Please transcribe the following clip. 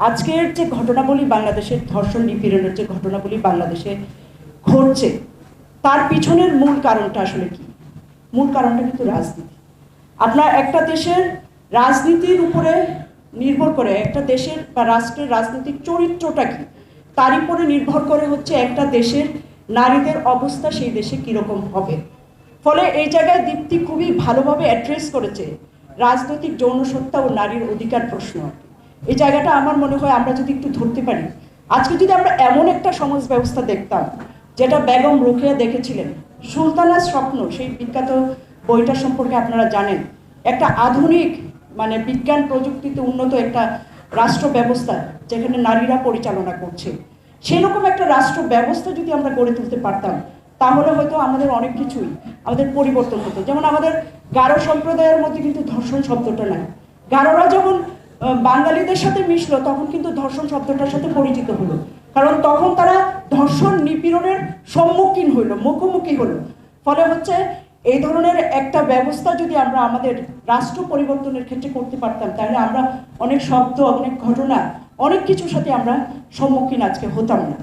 আজকের যে ঘটনাবলী বাংলাদেশের ধর্ষণ নিপীড়নের যে ঘটনাবলী বাংলাদেশে ঘটছে তার পিছনের মূল কারণটা আসলে কি? মূল কারণটা কিন্তু রাজনীতি। আপনার একটা দেশের রাজনীতির উপরে নির্ভর করে, একটা দেশের বা রাষ্ট্রের রাজনৈতিক চরিত্রটা কি তার উপরে নির্ভর করে হচ্ছে একটা দেশের নারীদের অবস্থা সেই দেশে কীরকম হবে। ফলে এই জায়গায় দীপ্তি খুবই ভালোভাবে অ্যাড্রেস করেছে রাজনৈতিক যৌনসত্তা ও নারীর অধিকার প্রশ্ন। এই জায়গাটা আমার মনে হয় আমরা যদি একটু ধরতে পারি, আজকে যদি আমরা এমন একটা সমাজ ব্যবস্থা দেখতাম যেটা বেগম রোকেয়া দেখেছিলেন, সুলতানার স্বপ্ন, সেই বিখ্যাত বইটা সম্পর্কে আপনারা জানেন, একটা আধুনিক মানে বিজ্ঞান প্রযুক্তিতে উন্নত একটা রাষ্ট্র ব্যবস্থা যেখানে নারীরা পরিচালনা করছে, সেরকম একটা রাষ্ট্র ব্যবস্থা যদি আমরা গড়ে তুলতে পারতাম তাহলে হয়তো আমাদের অনেক কিছুই আমাদের পরিবর্তন হতো। যেমন আমাদের গারো সম্প্রদায়ের মধ্যে কিন্তু ধর্ষণ শব্দটা নাই। গারোরা যখন বাঙালিদের সাথে মিশলো তখন কিন্তু ধর্ষণ শব্দটার সাথে পরিচিত হলো, কারণ তখন তারা ধর্ষণ নিপীড়নের সম্মুখীন হইল, মুখোমুখি হলো। ফলে হচ্ছে এই ধরনের একটা ব্যবস্থা যদি আমরা আমাদের রাষ্ট্র পরিবর্তনের ক্ষেত্রে করতে পারতাম তাহলে আমরা অনেক শব্দ, অনেক ঘটনা, অনেক কিছুর সাথে আমরা সম্মুখীন আজকে হতাম না।